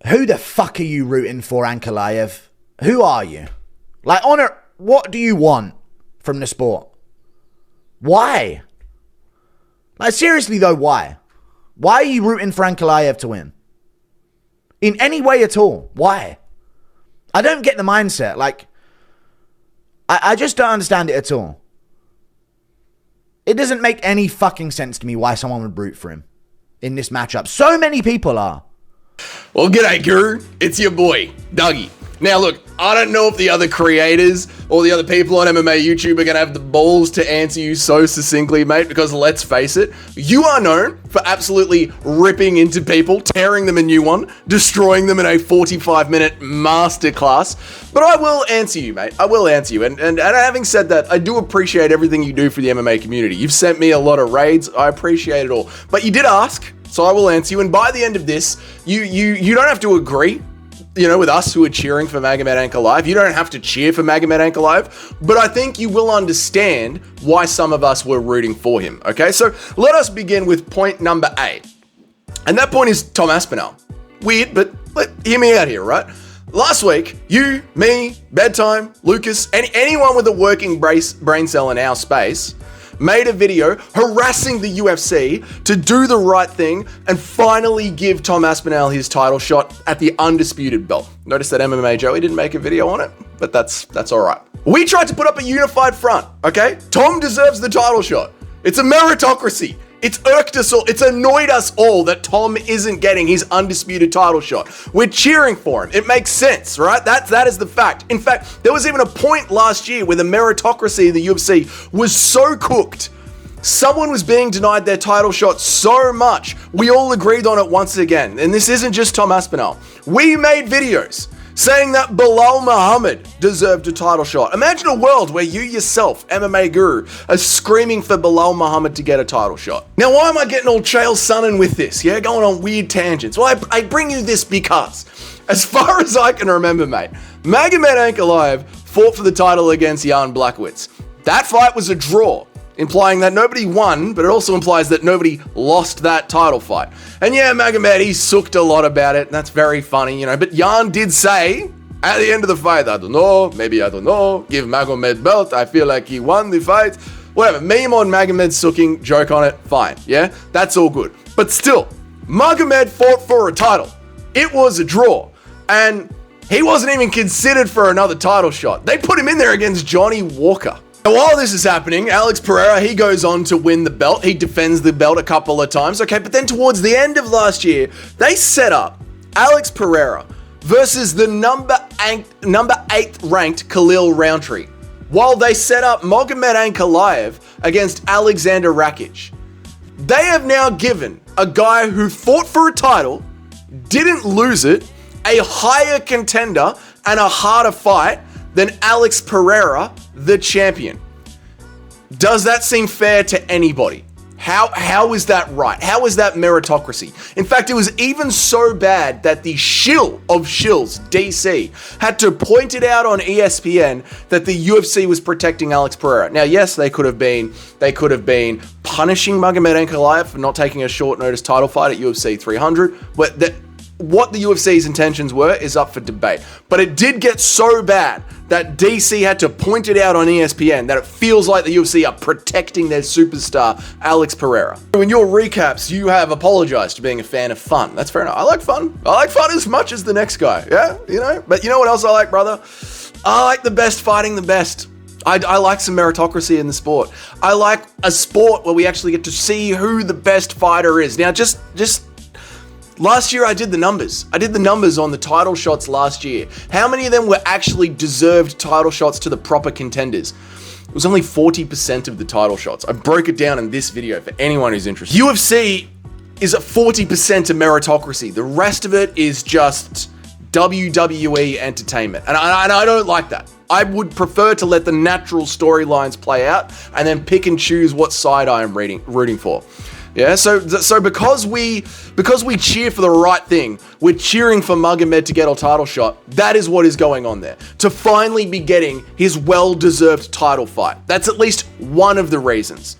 Who the fuck are you rooting for, Ankalaev? Who are you? Like, Honor, what do you want from the sport? Why? Like, seriously though, why? Why are you rooting for Ankalaev to win? In any way at all? Why? I don't get the mindset. Like, I just don't understand it at all. It doesn't make any fucking sense to me why someone would root for him in this matchup. So many people are. Well, g'day, Guru. It's your boy, Dougie. Now, look, I don't know if the other creators or the other people on MMA YouTube are going to have the balls to answer you so succinctly, mate, because let's face it, you are known for absolutely ripping into people, tearing them a new one, destroying them in a 45-minute masterclass. But I will answer you, mate. I will answer you. And having said that, I do appreciate everything you do for the MMA community. You've sent me a lot of raids. I appreciate it all. But you did ask, so I will answer you. And by the end of this, you don't have to agree, with us who are cheering for Magomed Ankalaev. You don't have to cheer for Magomed Ankalaev, but I think you will understand why some of us were rooting for him, okay? So let us begin with point number 8. And that point is Tom Aspinall. Weird, but hear me out here, right? Last week, you, me, Bedtime, Lucas, anyone with a working brain cell in our space made a video harassing the UFC to do the right thing and finally give Tom Aspinall his title shot at the undisputed belt. Notice that MMA Joey didn't make a video on it, but that's all right. We tried to put up a unified front, okay? Tom deserves the title shot. It's a meritocracy. It's irked us all. It's annoyed us all that Tom isn't getting his undisputed title shot. We're cheering for him. It makes sense, right? That is the fact. In fact, there was even a point last year where the meritocracy of the UFC was so cooked. Someone was being denied their title shot so much. We all agreed on it once again. And this isn't just Tom Aspinall. We made videos saying that Belal Muhammad deserved a title shot. Imagine a world where you yourself, MMA Guru, are screaming for Belal Muhammad to get a title shot. Now, why am I getting all trail sunning with this? Yeah, going on weird tangents. Well, I bring you this because, as far as I can remember, mate, Magomed Ankalaev fought for the title against Jan Blachowicz. That fight was a draw, implying that nobody won, but it also implies that nobody lost that title fight. And yeah, Magomed, he sucked a lot about it, and that's very funny, but Jan did say, at the end of the fight, I don't know, maybe I don't know, give Magomed belt, I feel like he won the fight. Whatever, meme on Magomed sucking, joke on it, fine, yeah? That's all good. But still, Magomed fought for a title. It was a draw, and he wasn't even considered for another title shot. They put him in there against Johnny Walker. Now, while this is happening, Alex Pereira, he goes on to win the belt. He defends the belt a couple of times. Okay, but then towards the end of last year, they set up Alex Pereira versus the number 8th ranked Khalil Roundtree, while they set up Magomed Ankalaev against Alexander Rakic. They have now given a guy who fought for a title, didn't lose it, a higher contender and a harder fight than Alex Pereira, the champion. Does that seem fair to anybody? How is that right? How is that meritocracy? In fact, it was even so bad that the shill of shills, DC, had to point it out on ESPN that the UFC was protecting Alex Pereira. Now, yes, they could have been punishing Magomed Ankalaev for not taking a short notice title fight at UFC 300, but what the UFC's intentions were is up for debate. But it did get so bad that DC had to point it out on ESPN that it feels like the UFC are protecting their superstar, Alex Pereira. In your recaps, you have apologized for being a fan of fun. That's fair enough. I like fun. I like fun as much as the next guy. Yeah, But you know what else I like, brother? I like the best fighting the best. I like some meritocracy in the sport. I like a sport where we actually get to see who the best fighter is. Now, just last year I did the numbers. I did the numbers on the title shots last year. How many of them were actually deserved title shots to the proper contenders? It was only 40% of the title shots. I broke it down in this video for anyone who's interested. UFC is at 40% of meritocracy. The rest of it is just WWE entertainment. And I don't like that. I would prefer to let the natural storylines play out and then pick and choose what side I am rooting for. Yeah, so because we cheer for the right thing, we're cheering for Magomed to get a title shot. That is what is going on there. To finally be getting his well-deserved title fight. That's at least one of the reasons.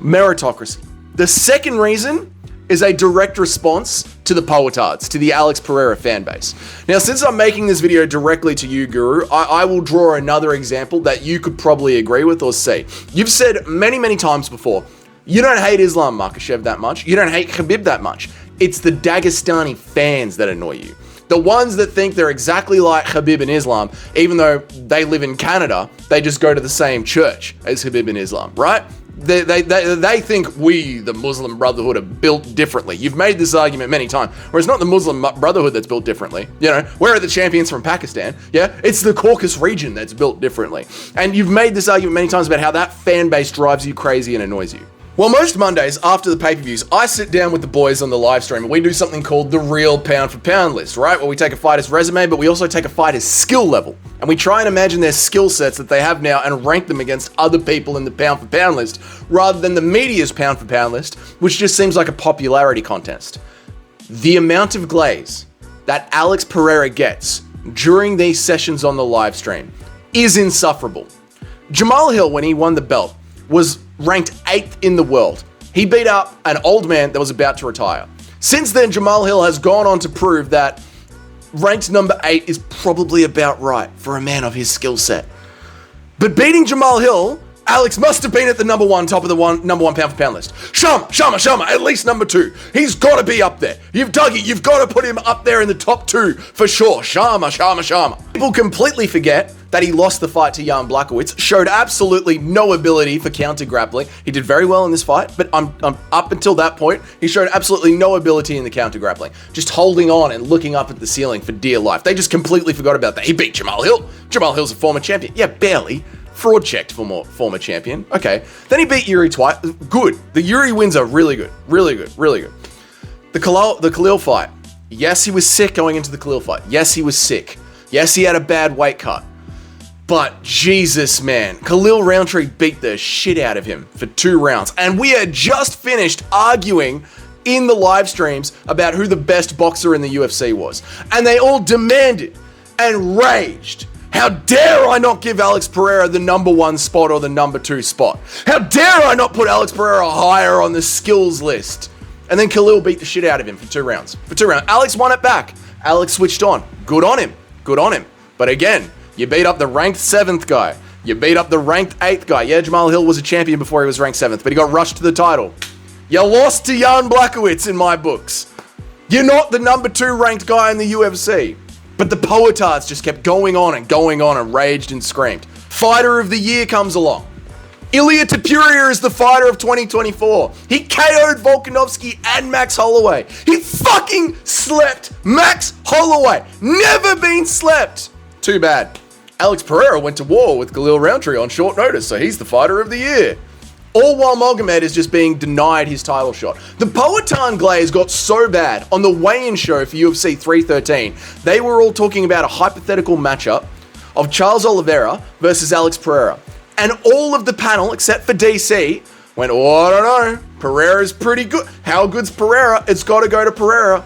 Meritocracy. The second reason is a direct response to the Poetards, to the Alex Pereira fan base. Now, since I'm making this video directly to you, Guru, I will draw another example that you could probably agree with or see. You've said many, many times before, you don't hate Islam Makhachev that much. You don't hate Khabib that much. It's the Dagestani fans that annoy you. The ones that think they're exactly like Khabib and Islam, even though they live in Canada, they just go to the same church as Khabib and Islam, right? They think we, the Muslim Brotherhood, are built differently. You've made this argument many times, where it's not the Muslim Brotherhood that's built differently. You know, where are the champions from Pakistan? Yeah, it's the Caucasus region that's built differently. And you've made this argument many times about how that fan base drives you crazy and annoys you. Well, most Mondays after the pay-per-views, I sit down with the boys on the live stream and we do something called the real pound-for-pound list, right? Where we take a fighter's resume, but we also take a fighter's skill level. And we try and imagine their skill sets that they have now and rank them against other people in the pound-for-pound list, rather than the media's pound-for-pound list, which just seems like a popularity contest. The amount of glaze that Alex Pereira gets during these sessions on the live stream is insufferable. Jamal Hill, when he won the belt, was ranked 8th in the world. He beat up an old man that was about to retire. Since then, Jamal Hill has gone on to prove that ranked number 8 is probably about right for a man of his skill set. But beating Jamal Hill, Alex must have been at the number 1 top of the number 1 pound for pound list. Shama, at least number 2. He's got to be up there. You've got to put him up there in the top 2 for sure. Shama. People completely forget that he lost the fight to Jan Blachowicz, showed absolutely no ability for counter grappling. He did very well in this fight, but up until that point, he showed absolutely no ability in the counter grappling. Just holding on and looking up at the ceiling for dear life. They just completely forgot about that. He beat Jamal Hill. Jamal Hill's a former champion. Yeah, barely. Fraud checked for former champion. Okay. Then he beat Yuri twice. Good. The Yuri wins are really good. The Khalil fight. Yes, he was sick going into the Khalil fight. Yes, he was sick. Yes, he had a bad weight cut. But Jesus, man, Khalil Roundtree beat the shit out of him for 2 rounds. And we had just finished arguing in the live streams about who the best boxer in the UFC was. And they all demanded and raged. How dare I not give Alex Pereira the number 1 spot or the number 2 spot? How dare I not put Alex Pereira higher on the skills list? And then Khalil beat the shit out of him for 2 rounds. Alex won it back. Alex switched on. Good on him. But again, you beat up the ranked 7th guy. You beat up the ranked 8th guy. Yeah, Jamal Hill was a champion before he was ranked 7th, but he got rushed to the title. You lost to Jan Blachowicz in my books. You're not the number 2 ranked guy in the UFC. But the Poetards just kept going on and raged and screamed. Fighter of the year comes along. Ilya Topuria is the fighter of 2024. He KO'd Volkanovski and Max Holloway. He fucking slept Max Holloway. Never been slept. Too bad. Alex Pereira went to war with Khalil Roundtree on short notice, so he's the fighter of the year. All while Magomed is just being denied his title shot. The Poetan glaze got so bad on the weigh-in show for UFC 313, they were all talking about a hypothetical matchup of Charles Oliveira versus Alex Pereira. And all of the panel, except for DC, went, oh, I don't know, Pereira's pretty good. How good's Pereira? It's got to go to Pereira.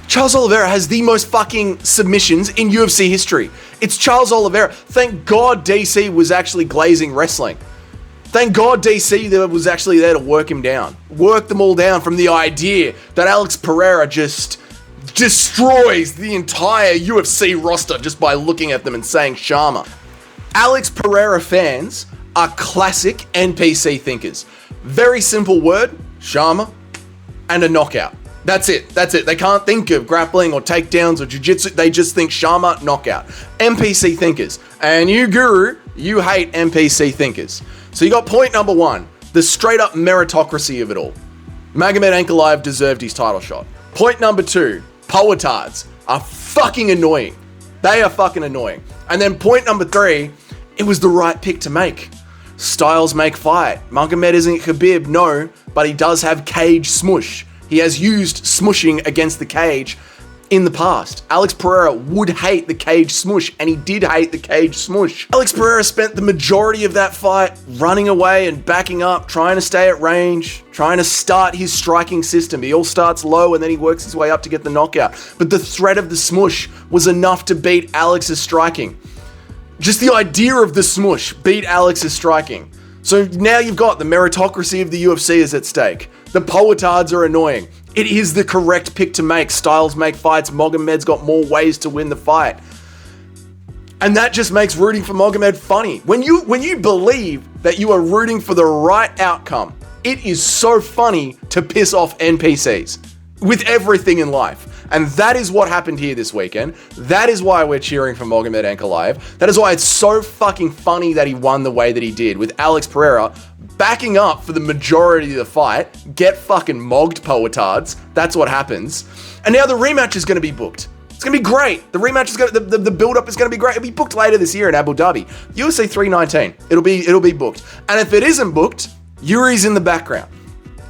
Charles Oliveira has the most fucking submissions in UFC history. It's Charles Oliveira. Thank God DC was actually glazing wrestling. Thank God DC was actually there to work him down. Work them all down from the idea that Alex Pereira just destroys the entire UFC roster just by looking at them and saying Shama. Alex Pereira fans are classic NPC thinkers. Very simple word, Shama, and a knockout. That's it. They can't think of grappling or takedowns or jiu-jitsu. They just think Shama, knockout. NPC thinkers. And you, Guru, you hate NPC thinkers. So you got point number 1, the straight up meritocracy of it all. Magomed Ankalaev deserved his title shot. Point number 2, Poetards are fucking annoying. They are fucking annoying. And then point number 3, it was the right pick to make. Styles make fight. Magomed isn't Khabib, no, but he does have cage smush. He has used smushing against the cage in the past. Alex Pereira would hate the cage smush, and he did hate the cage smush. Alex Pereira spent the majority of that fight running away and backing up, trying to stay at range, trying to start his striking system. He all starts low and then he works his way up to get the knockout. But the threat of the smush was enough to beat Alex's striking. Just the idea of the smush beat Alex's striking. So now you've got the meritocracy of the UFC is at stake. The Poetards are annoying. It is the correct pick to make. Styles make fights. Magomed's got more ways to win the fight. And that just makes rooting for Magomed funny. When you believe that you are rooting for the right outcome, it is so funny to piss off NPCs with everything in life. And that is what happened here this weekend. That is why we're cheering for Magomed Ankalaev. That is why it's so fucking funny that he won the way that he did, with Alex Pereira backing up for the majority of the fight. Get fucking mogged, Poetards. That's what happens. And now the rematch is going to be booked. It's going to be great. The rematch is going to, the build-up is going to be great. It'll be booked later this year in Abu Dhabi. UFC 319. It'll be booked. And if it isn't booked, Yuri's in the background.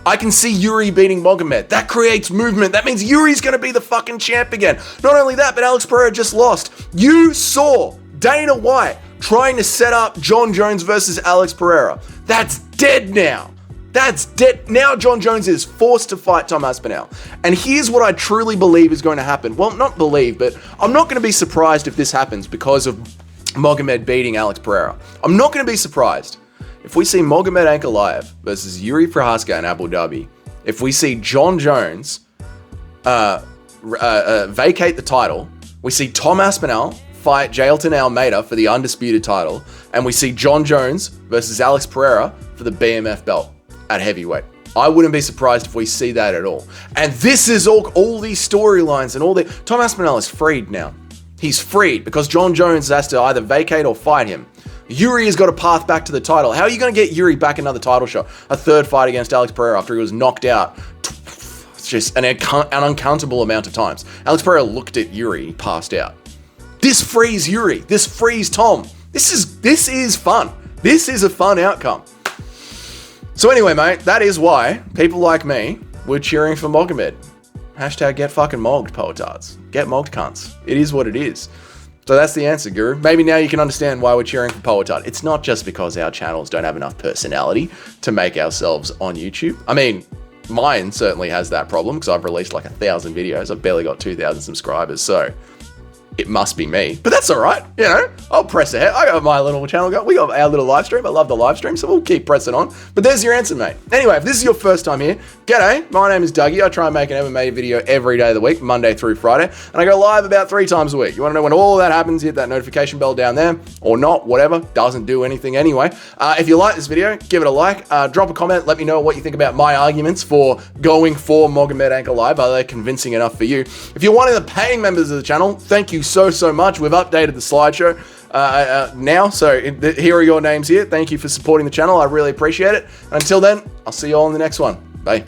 I can see Yuri beating Magomed. That creates movement. That means Yuri's going to be the fucking champ again. Not only that, but Alex Pereira just lost. You saw Dana White trying to set up John Jones versus Alex Pereira. That's dead now. That's dead. Now John Jones is forced to fight Tom Aspinall. And here's what I truly believe is going to happen. Well, not believe, but I'm not going to be surprised if this happens because of Magomed beating Alex Pereira. I'm not going to be surprised if we see Magomed Ankalaev versus Yuri Prochazka in Abu Dhabi. If we see John Jones vacate the title, we see Tom Aspinall fight Jailton Almeida for the undisputed title, and we see John Jones versus Alex Pereira for the BMF belt at heavyweight. I wouldn't be surprised if we see that at all. And this is all these storylines and all the... Tom Aspinall is freed now. He's freed because John Jones has to either vacate or fight him. Yuri has got a path back to the title. How are you going to get Yuri back another title shot? A third fight against Alex Pereira after he was knocked out. It's just an uncountable amount of times. Alex Pereira looked at Yuri, he passed out. This frees Yuri. This frees Tom. This is fun. This is a fun outcome. So anyway, mate, that is why people like me were cheering for Magomed. Hashtag get fucking mogged, Poetards. Get mogged, cunts. It is what it is. So that's the answer, Guru. Maybe now you can understand why we're cheering for Poetard. It's not just because our channels don't have enough personality to make ourselves on YouTube. I mean, mine certainly has that problem because I've released like 1,000 videos. I've barely got 2,000 subscribers, so it must be me. But that's all right, you know. I'll press ahead. I got my little channel. We got our little live stream. I love the live stream, so we'll keep pressing on. But there's your answer, mate. Anyway, if this is your first time here, g'day. My name is Dougie. I try and make an MMA video every day of the week, Monday through Friday, and I go live about 3 times a week. You want to know when all that happens, hit that notification bell down there, or not, whatever. Doesn't do anything anyway. If you like this video, give it a like. Drop a comment. Let me know what you think about my arguments for going for Magomed Ankalaev. Are they convincing enough for you? If you're one of the paying members of the channel, thank you so much. We've updated the slideshow now, so here are your names here. Thank you for supporting the channel. I really appreciate it. And until then, I'll see you all in the next one. Bye.